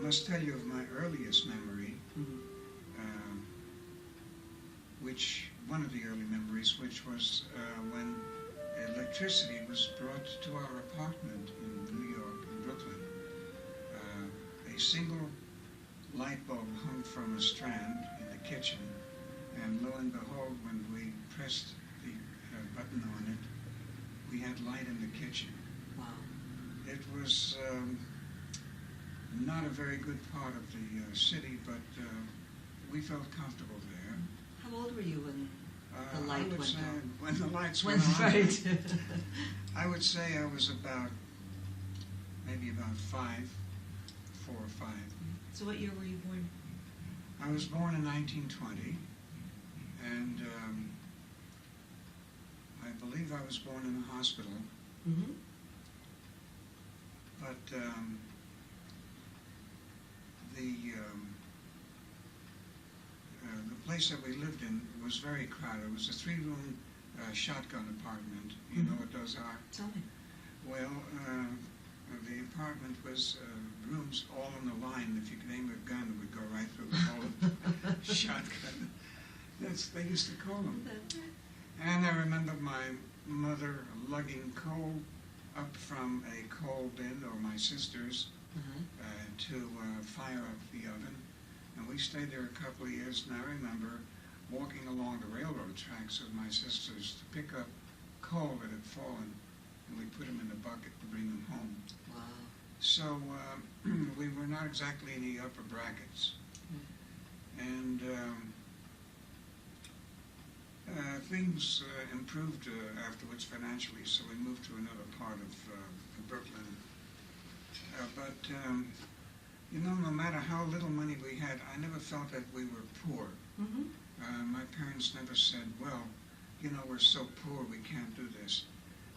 must tell you of my earliest memory, one of the early memories, which was when electricity was brought to our apartment in New York, in Brooklyn. A single light bulb hung from a strand in the kitchen, and lo and behold, when we pressed the button on it, we had light in the kitchen. Wow. It was not a very good part of the city, but we felt comfortable there. How old were you when the light went on? When the lights went on. Right. I would say I was maybe about 4 or 5. So what year were you born? I was born in 1920, and I believe I was born in a hospital. Mm-hmm. But the place that we lived in was very crowded. It was a 3-room shotgun apartment. You know what those are? Tell me. Well, the apartment was rooms all on the line. If you could aim a gun, it would go right through the whole shotgun. They used to call them. And I remember my mother lugging coal up from a coal bin, or my sister's, to fire up the oven. And we stayed there a couple of years, and I remember walking along the railroad tracks with my sisters to pick up coal that had fallen, and we put them in a bucket to bring them home. Wow. So we were not exactly in the upper brackets. And things improved afterwards financially, so we moved to another part of Brooklyn. You know, no matter how little money we had, I never felt that we were poor. Mm-hmm. My parents never said, well, you know, we're so poor we can't do this.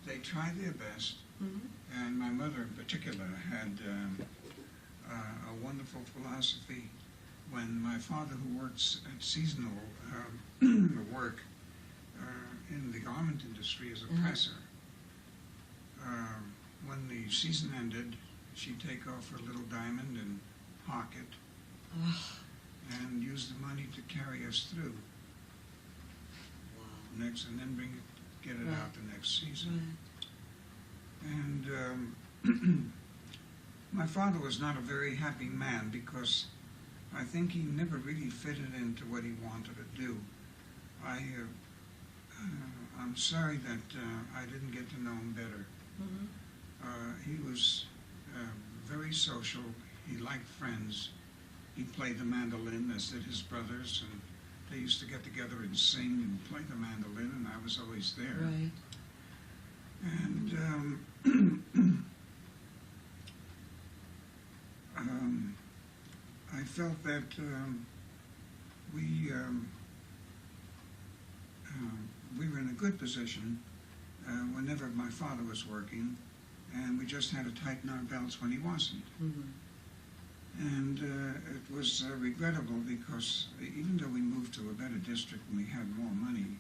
They tried their best, and my mother in particular had a wonderful philosophy. When my father, who works at seasonal work in the garment industry as a presser, when the season ended, she'd take off her little diamond and hawk it, and use the money to carry us through. Wow. And then get it out the next season. Right. And my father was not a very happy man, because I think he never really fitted into what he wanted to do. I'm sorry that I didn't get to know him better. He was very social. He liked friends. He played the mandolin, as did his brothers, and they used to get together and sing and play the mandolin, and I was always there. Right. And I felt that we were in a good position whenever my father was working, and we just had to tighten our belts when he wasn't. And it was regrettable, because even though we moved to a better district and we had more money,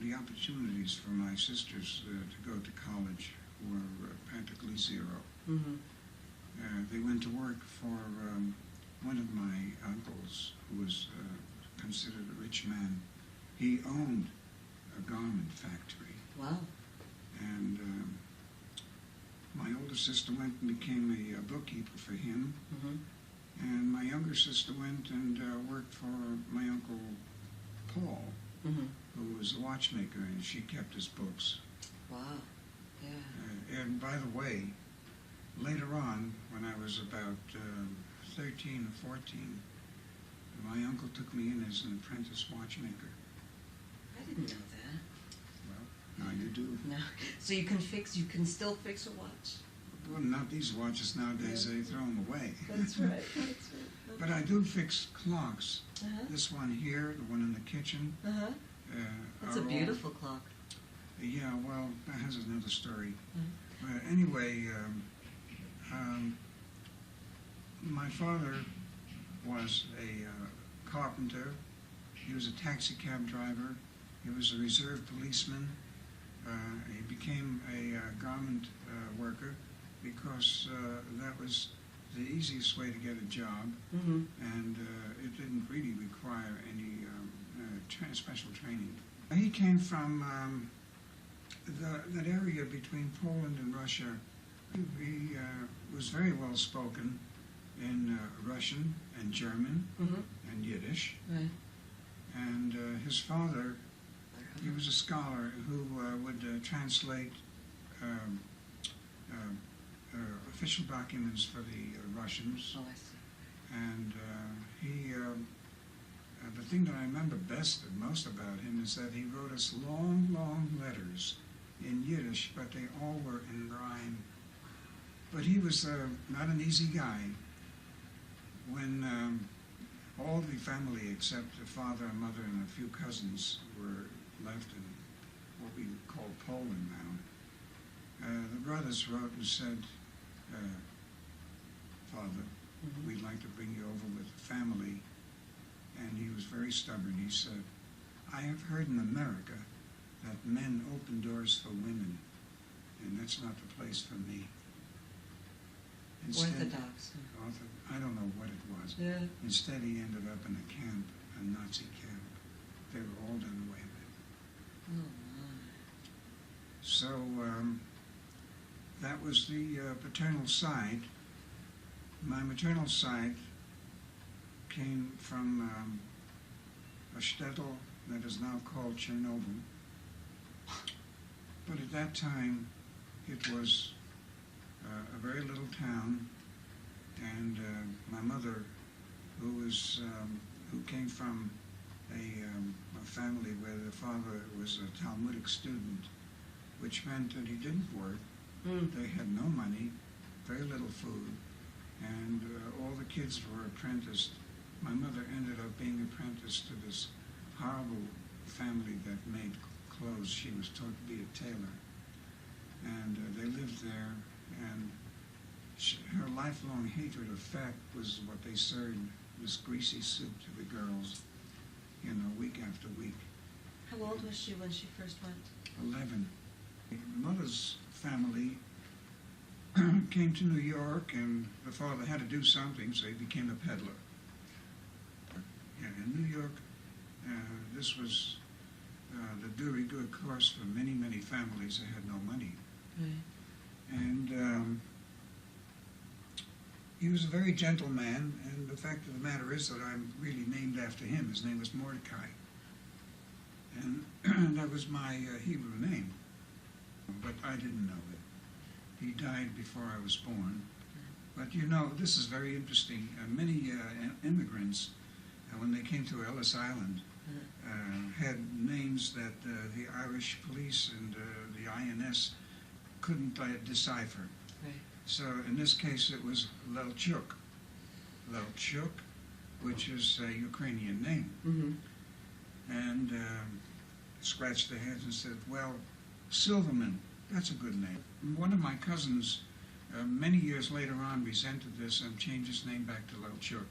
the opportunities for my sisters to go to college were practically zero. They went to work for one of my uncles, who was considered a rich man. He owned a garment factory. Wow. And my older sister went and became a bookkeeper for him. And my younger sister went and worked for my Uncle Paul, who was a watchmaker, and she kept his books. Wow. Yeah. And by the way, later on, when I was about 13 or 14, my uncle took me in as an apprentice watchmaker. I didn't know that. Well, now you do. No. So you can still fix a watch? Well, not these watches nowadays, they throw them away. That's right. That's right. But I do fix clocks. Uh-huh. This one here, the one in the kitchen. Uh-huh. It's a beautiful clock. Yeah, well, that has another story. Uh-huh. Anyway, my father was a carpenter. He was a taxi cab driver. He was a reserve policeman. He became a garment worker. because that was the easiest way to get a job, and it didn't really require any special training. He came from that area between Poland and Russia. He was very well spoken in Russian and German and Yiddish. Right. And his father, he was a scholar who would translate official documents for the Russians. Oh, I see. And the thing that I remember most about him is that he wrote us long, long letters in Yiddish, but they all were in rhyme. But he was not an easy guy. When all the family except the father and mother and a few cousins were left in what we call Poland now, the brothers wrote and said, Father, we'd like to bring you over with the family. And he was very stubborn. He said, I have heard in America that men open doors for women, and that's not the place for me. Orthodox. I don't know what it was. Yeah. Instead, he ended up in a camp, a Nazi camp. They were all done away with. Oh, my. So that was the paternal side. My maternal side came from a shtetl that is now called Chernobyl. But at that time, it was a very little town, and my mother, who came from a family where the father was a Talmudic student, which meant that he didn't work. They had no money, very little food, and all the kids were apprenticed. My mother ended up being apprenticed to this horrible family that made clothes. She was taught to be a tailor, and they lived there, and her lifelong hatred of fat was what they served, this greasy soup to the girls, week after week. How old was she when she first went? 11. My mother's family came to New York, and the father had to do something, so he became a peddler. Yeah, in New York, this was the de rigueur course for many, many families that had no money. Right. And he was a very gentle man, and the fact of the matter is that I'm really named after him. His name was Mordecai. And that was my Hebrew name, but I didn't know it. He died before I was born. But this is very interesting. Many immigrants, when they came to Ellis Island, had names that the Irish police and the INS couldn't decipher. Right. So in this case, it was Lelchuk. Lelchuk, which is a Ukrainian name. And scratched their heads and said, well, Silverman, that's a good name. One of my cousins, many years later on, resented this and changed his name back to Lelchuk.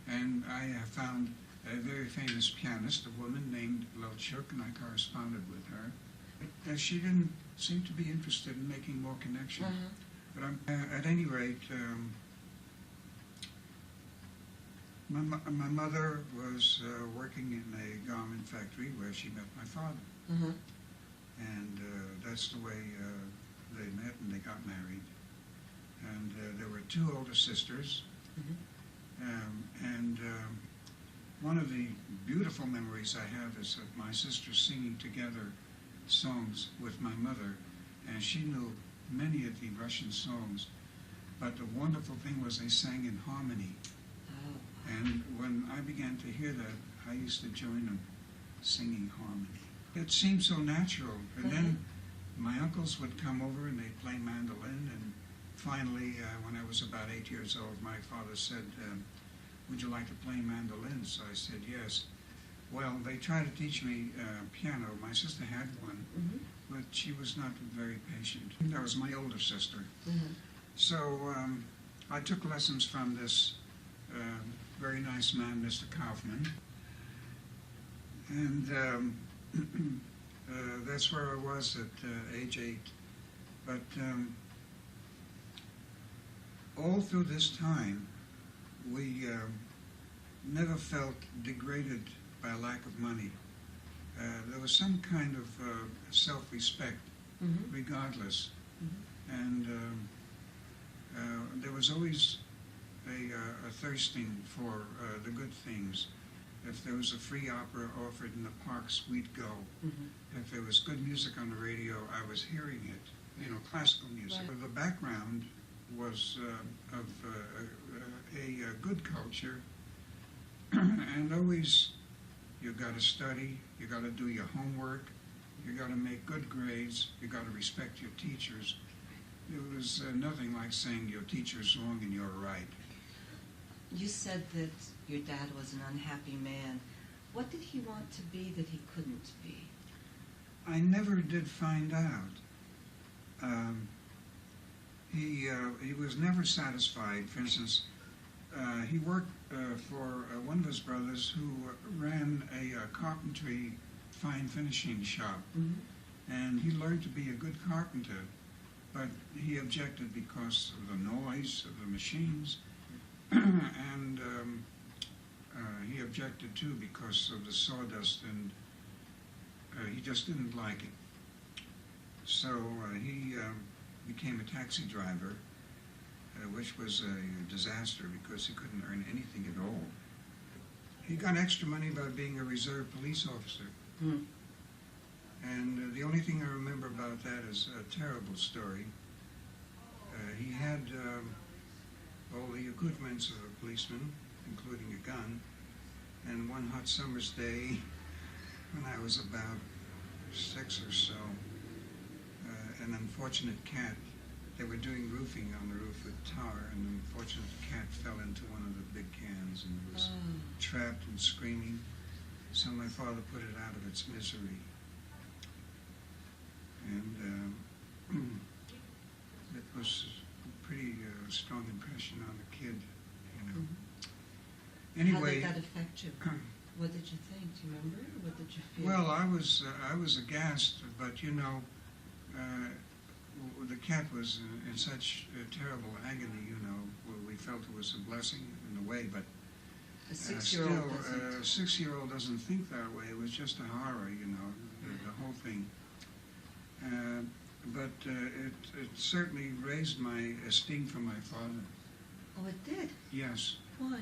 And I have found a very famous pianist, a woman named Lelchuk, and I corresponded with her. She didn't seem to be interested in making more connection. But at any rate, my mother was working in a garment factory where she met my father. And that's the way they met and they got married. And there were two older sisters. One of the beautiful memories I have is of my sisters singing together songs with my mother, and she knew many of the Russian songs, but the wonderful thing was they sang in harmony. And when I began to hear that, I used to join them singing harmony. It seemed so natural. And then my uncles would come over and they'd play mandolin, and finally, when I was about 8 years old, my father said, would you like to play mandolin? So I said yes. Well, they tried to teach me piano. My sister had one, but she was not very patient. That was my older sister. So I took lessons from this very nice man, Mr. Kaufman. And that's where I was at age 8. But all through this time, we never felt degraded by a lack of money. There was some kind of self-respect, regardless. And there was always a thirsting for the good things. If there was a free opera offered in the parks, we'd go. If there was good music on the radio, I was hearing it, classical music. Right. The background was of a good culture, and always you got to study, you got to do your homework, you got to make good grades, you got to respect your teachers. It was nothing like saying your teacher's wrong and you're right. You said that your dad was an unhappy man. What did he want to be that he couldn't be? I never did find out. He was never satisfied. For instance, he worked for one of his brothers who ran a carpentry fine finishing shop. And he learned to be a good carpenter, but he objected because of the noise of the machines. And he objected too because of the sawdust, and he just didn't like it. So he became a taxi driver, which was a disaster because he couldn't earn anything at all. He got extra money by being a reserve police officer. And the only thing I remember about that is a terrible story. He had all the equipments of a policeman, including a gun. And one hot summer's day, when I was about 6 or so, an unfortunate cat, they were doing roofing on the roof with tar, and an unfortunate cat fell into one of the big cans and was trapped and screaming. So my father put it out of its misery. And it was a pretty strong impression on the kid, Anyway, how did that affect you? What did you think? Do you remember? What did you feel? Well, I was aghast, but the cat was in such terrible agony. We felt it was a blessing in a way, but a 6-year-old a 6-year-old doesn't think that way. It was just a horror, the whole thing. But it certainly raised my esteem for my father. Oh, it did? Yes. Why?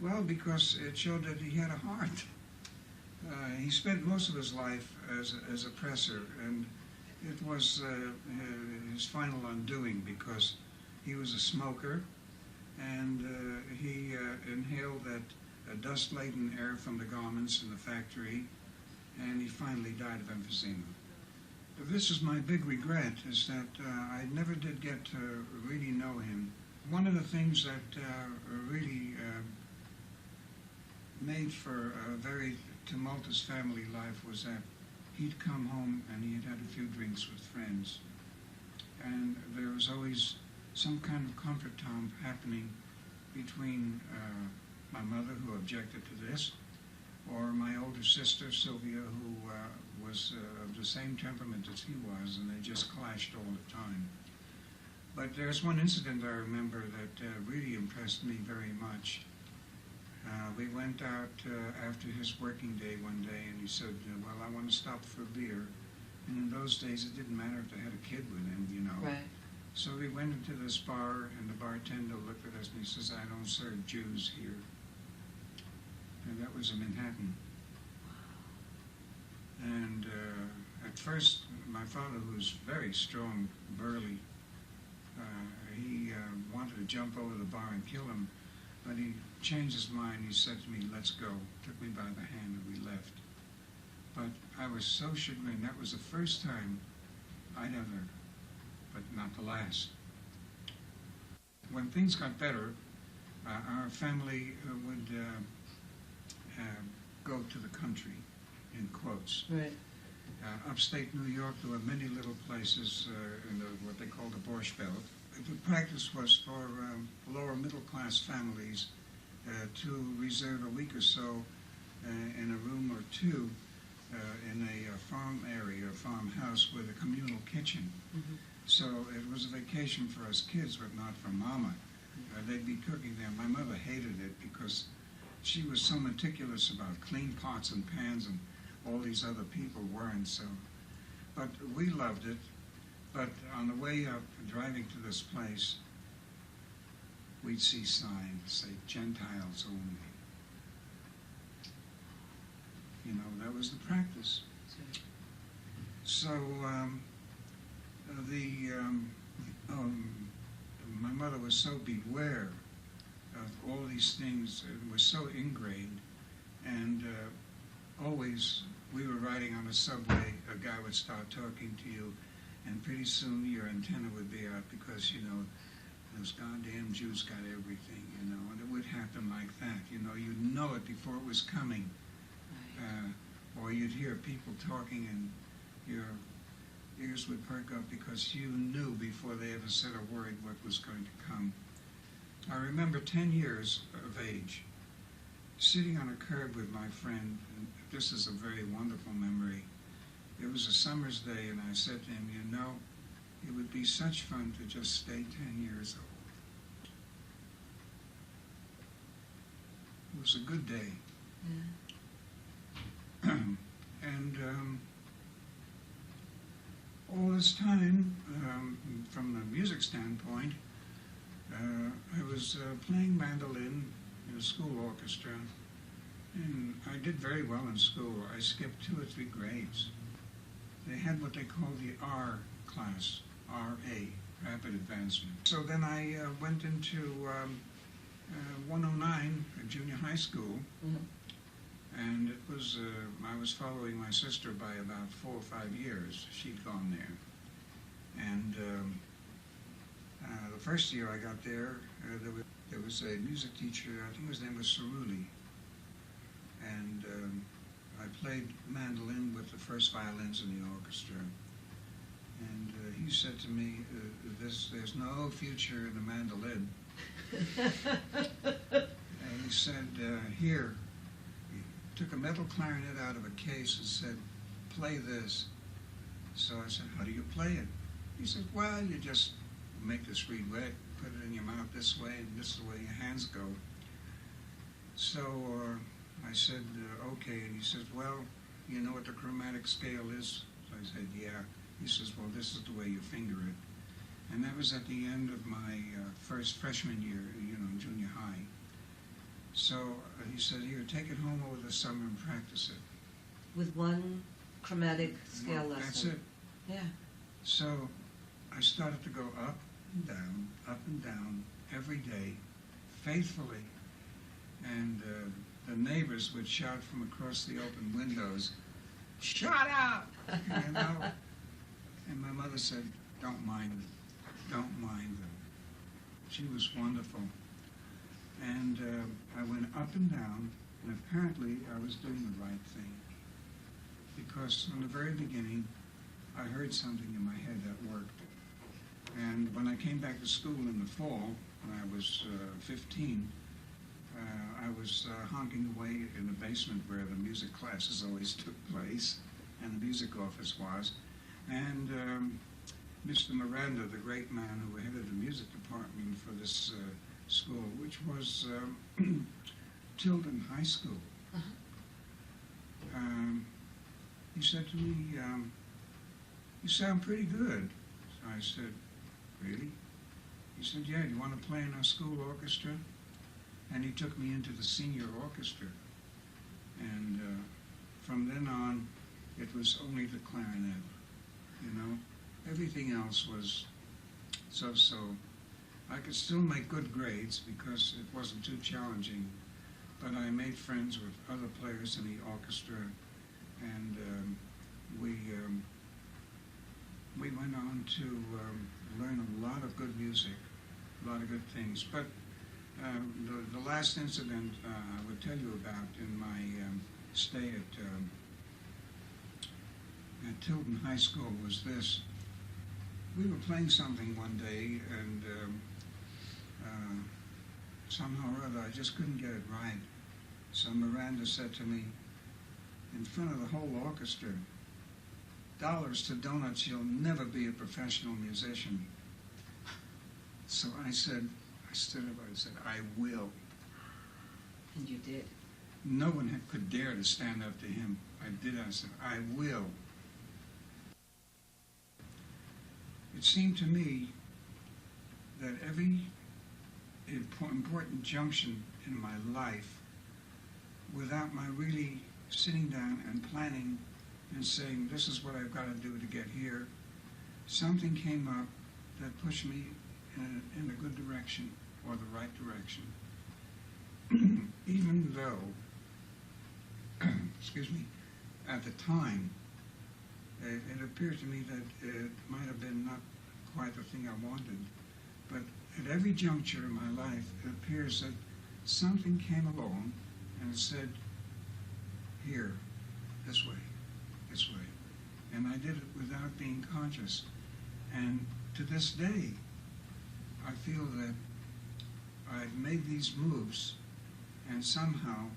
Well, because it showed that he had a heart. He spent most of his life as a presser, and it was his final undoing because he was a smoker, and he inhaled that dust-laden air from the garments in the factory, and he finally died of emphysema. This is my big regret, is that I never did get to really know him. One of the things that really made for a very tumultuous family life was that he'd come home and he had had a few drinks with friends. And there was always some kind of contretemps happening between my mother, who objected to this, or my older sister, Sylvia, who was of the same temperament as he was, and they just clashed all the time. But there's one incident I remember that really impressed me very much. We went out after his working day one day, and he said, well, I want to stop for a beer. And in those days, it didn't matter if they had a kid with him, Right. So we went into this bar, and the bartender looked at us, and he says, I don't serve Jews here. And that was in Manhattan. And at first, my father, who was very strong, burly, he wanted to jump over the bar and kill him, but he changed his mind. He said to me, let's go. Took me by the hand, and we left. But I was so chagrined. That was the first time I'd ever, but not the last. When things got better, our family would go to the country, in quotes. Right. Upstate New York, there were many little places in what they called the Borscht Belt. The practice was for lower middle-class families to reserve a week or so in a room or two in a farm area farmhouse with a communal kitchen. Mm-hmm. So it was a vacation for us kids, but not for Mama. They'd be cooking there. My mother hated it because she was so meticulous about clean pots and pans, and all these other people weren't. So, but we loved it. But on the way up, driving to this place, we'd see signs say Gentiles only. You know, that was the practice. So my mother was so beware of all these things. It was so ingrained. And always, we were riding on a subway, a guy would start talking to you, and pretty soon your antenna would be out because, you know, those goddamn Jews got everything, you know, and it would happen like that. You know, you'd know it before it was coming. Or you'd hear people talking and your ears would perk up because you knew before they ever said a word what was going to come. I remember 10 years of age, sitting on a curb with my friend, and this is a very wonderful memory. It was a summer's day, and I said to him, you know, it would be such fun to just stay 10 years old. It was a good day. Yeah. And all this time, from the music standpoint, I was playing mandolin in a school orchestra, and I did very well in school. I skipped 2 or 3 grades. They had what they called the R class, RA, Rapid Advancement. So then I went into 109, a junior high school, and it was, I was following my sister by about 4 or 5 years. She'd gone there. And the first year I got there, there was a music teacher, I think his name was Cerulli, and I played mandolin with the first violins in the orchestra. And he said to me, there's no future in the mandolin. And he said, here, he took a metal clarinet out of a case and said, play this. So I said, how do you play it? He said, well, you just make this reed wet, put it in your mouth this way, and this is the way your hands go. So I said, okay. And he said, well, you know what the chromatic scale is? So I said, yeah. He says, well, this is the way you finger it. And that was at the end of my first freshman year, you know, in junior high. So he said, here, take it home over the summer and practice it. With one chromatic scale lesson. That's it. Yeah. So I started to go up and down every day, faithfully. And the neighbors would shout from across the open windows, shut up! You know? And my mother said, don't mind them. Don't mind them. She was wonderful. And I went up and down, and apparently I was doing the right thing. Because from the very beginning, I heard something in my head that worked. And when I came back to school in the fall, when I was 15, I was honking away in the basement where the music classes always took place, and the music office was. And Mr. Miranda, the great man who headed the music department for this school, which was Tilden High School, he said to me, you sound pretty good. So I said, really? He said, yeah, you want to play in our school orchestra? And he took me into the senior orchestra. And from then on, it was only the clarinet, you know? Everything else was so-so. I could still make good grades because it wasn't too challenging, but I made friends with other players in the orchestra, and we went on to learn a lot of good music, a lot of good things. But the last incident I would tell you about in my stay at Tilden High School was this. We were playing something one day, and somehow or other I just couldn't get it right. So Miranda said to me, in front of the whole orchestra, dollars to donuts, you'll never be a professional musician. So I stood up, I said, I will. And you did. No one could dare to stand up to him. I did. I said, I will. It seemed to me that every important junction in my life, without my really sitting down and planning and saying, this is what I've got to do to get here, something came up that pushed me in a good direction, or the right direction. Even though, excuse me, at the time, it appeared to me that it might have been not quite the thing I wanted, but at every juncture in my life, it appears that something came along and said, here, this way, this way. And I did it without being conscious. And to this day, I feel that I've made these moves, and somehow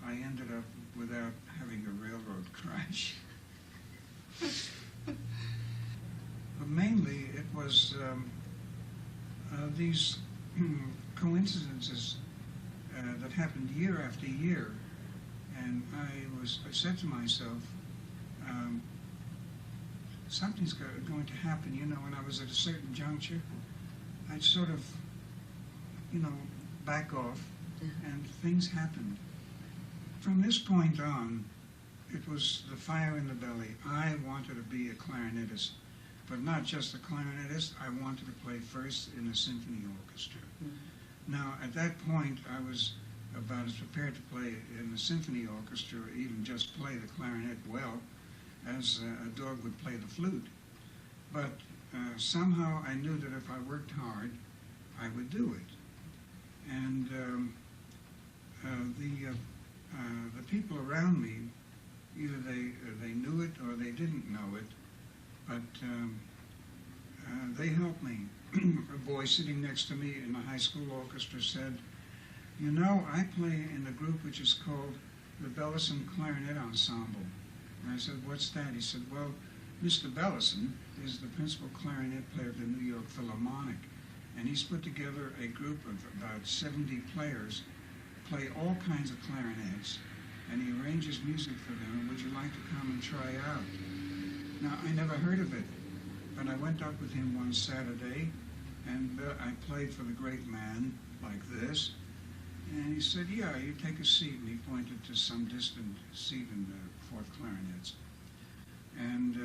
I ended up without having a railroad crash. But mainly it was these coincidences that happened year after year. And I said to myself, something's going to happen. You know, when I was at a certain juncture, I'd sort of, back off, and things happened. From this point on, it was the fire in the belly. I wanted to be a clarinetist, but not just a clarinetist. I wanted to play first in a symphony orchestra. Mm-hmm. Now, at that point, I was about as prepared to play in the symphony orchestra, or even just play the clarinet well, as a dog would play the flute. But somehow I knew that if I worked hard, I would do it. And the people around me, either they knew it or they didn't know it, but they helped me. A boy sitting next to me in the high school orchestra said, you know, I play in a group which is called the Bellison Clarinet Ensemble. And I said, what's that? He said, well, Mr. Bellison is the principal clarinet player of the New York Philharmonic, and he's put together a group of about 70 players, play all kinds of clarinets, and he arranges music for them. Would you like to come and try out? Now, I never heard of it, but I went up with him one Saturday, and I played for the great man like this, and he said, yeah, you take a seat, and he pointed to some distant seat in the fourth clarinets. And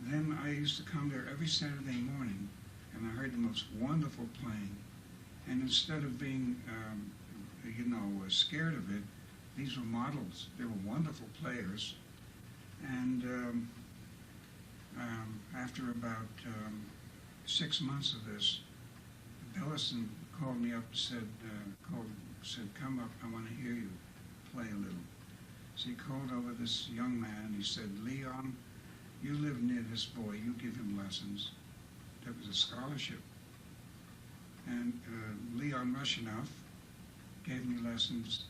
then I used to come there every Saturday morning, and I heard the most wonderful playing. And instead of being, scared of it, these were models. They were wonderful players. And after about 6 months of this, Bellison called me up and said, come up, I want to hear you play a little. So he called over this young man. He said, Leon, you live near this boy. You give him lessons. That was a scholarship. And Leon Rushinoff gave me lessons.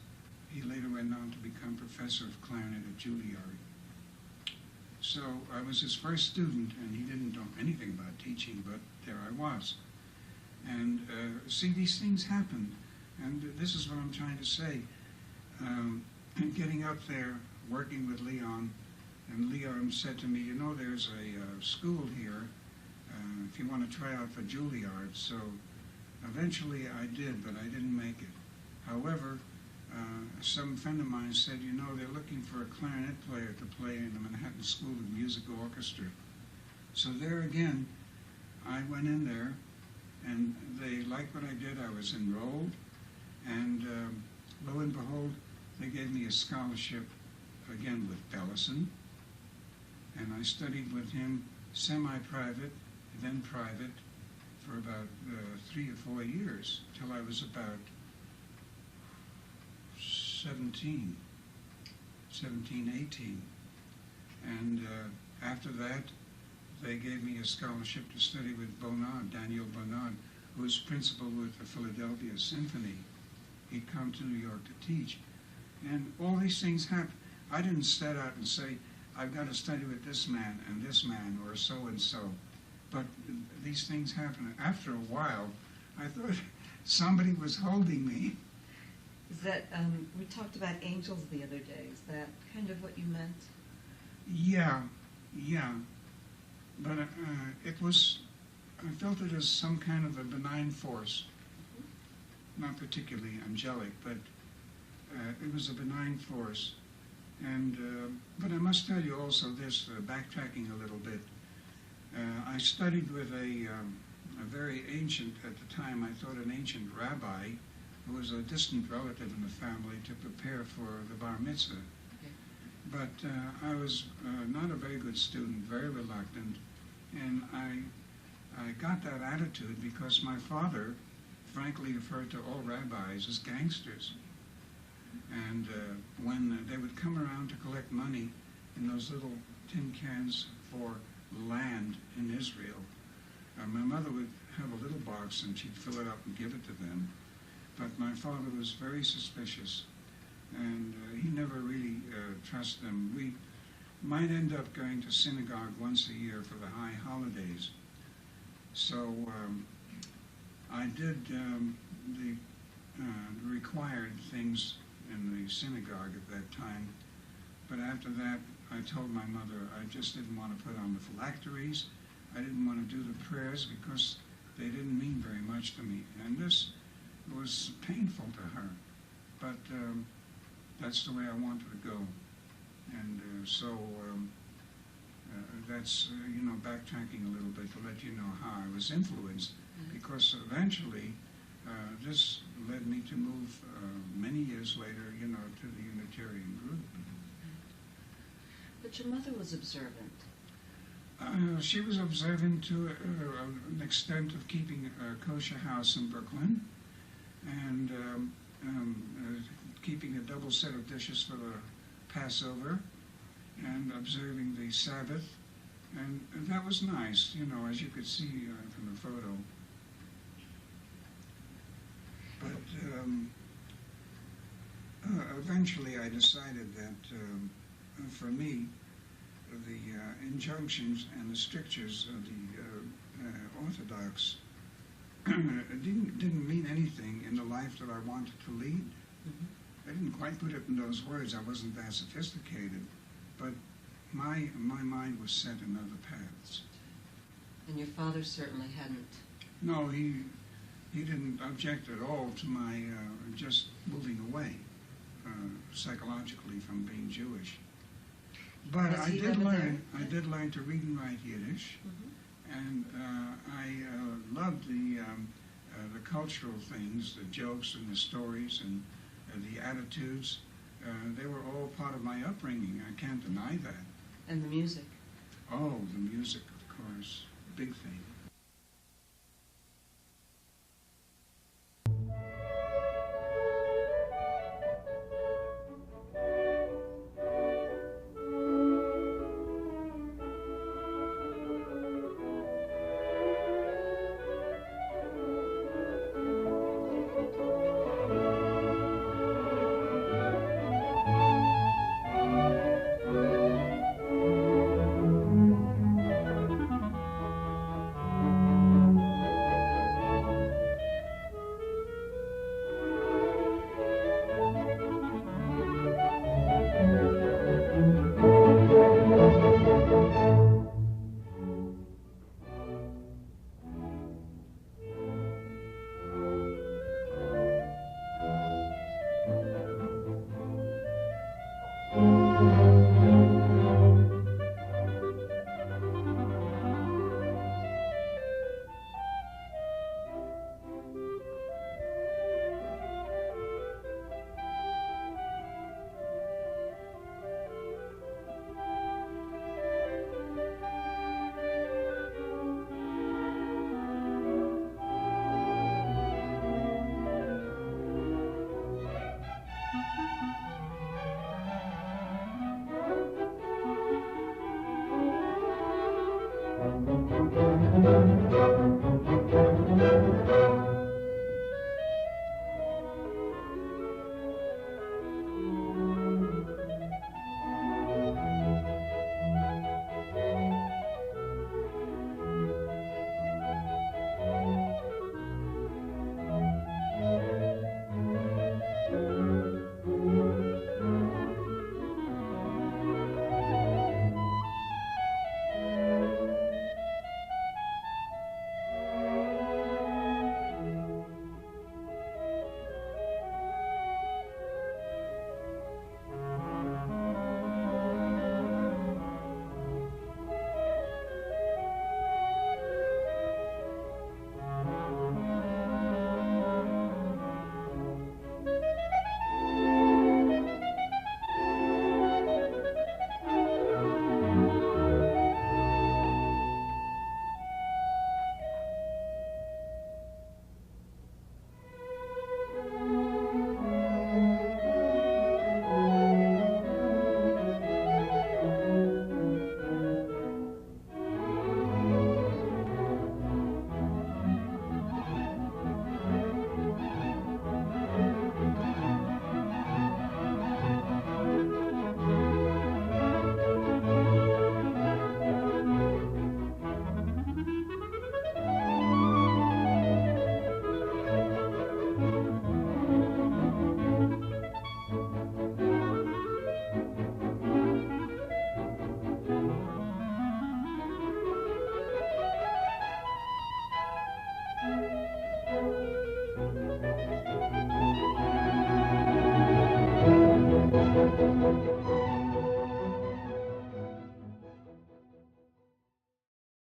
He later went on to become professor of clarinet at Juilliard. So I was his first student, and he didn't know anything about teaching, but there I was. And see, these things happen. And this is what I'm trying to say. And getting up there, working with Leon, and Leon said to me, you know, there's a school here, if you want to try out for Juilliard. So eventually I did, but I didn't make it. However, some friend of mine said, you know, they're looking for a clarinet player to play in the Manhattan School of Music Orchestra. So there again, I went in there, and they liked what I did. I was enrolled, and lo and behold, they gave me a scholarship, again with Bellison, and I studied with him semi-private, then private, for about 3 or 4 years, till I was about 17, 18. And after that, they gave me a scholarship to study with Daniel Bonnard, who was principal with the Philadelphia Symphony. He'd come to New York to teach. And all these things happened. I didn't set out and say, I've got to study with this man or so and so. But these things happen. After a while, I thought somebody was holding me. Is that, we talked about angels the other day. Is that kind of what you meant? Yeah. But it was, I felt it as some kind of a benign force. Not particularly angelic, but it was a benign force. And but I must tell you also this, backtracking a little bit. I studied with a very ancient, at the time I thought an ancient rabbi, who was a distant relative in the family, to prepare for the bar mitzvah. Okay. But I was not a very good student, very reluctant, and I got that attitude because my father frankly referred to all rabbis as gangsters. And when they would come around to collect money in those little tin cans for land in Israel, my mother would have a little box and she'd fill it up and give it to them. But my father was very suspicious, and he never really trusted them. We might end up going to synagogue once a year for the high holidays. So I did the required things in the synagogue at that time, but after that I told my mother I just didn't want to put on the phylacteries. I didn't want to do the prayers because they didn't mean very much to me, and this was painful to her, but that's the way I wanted to go. And so that's, backtracking a little bit to let you know how I was influenced, because eventually this led me to move many years later, to the Unitarian group. But your mother was observant. She was observant to an extent of keeping a kosher house in Brooklyn, and keeping a double set of dishes for the Passover, and observing the Sabbath, and that was nice, as you could see from the photo. But eventually I decided that for me, the injunctions and the strictures of the Orthodox didn't mean anything in the life that I wanted to lead. Mm-hmm. I didn't quite put it in those words. I wasn't that sophisticated, but my mind was set in other paths. And your father certainly hadn't. No, he didn't object at all to my just moving away psychologically from being Jewish. But I did learn to read and write Yiddish, mm-hmm. and I loved the cultural things, the jokes and the stories and the attitudes. They were all part of my upbringing. I can't deny that. And the music. Oh, the music, of course, big thing.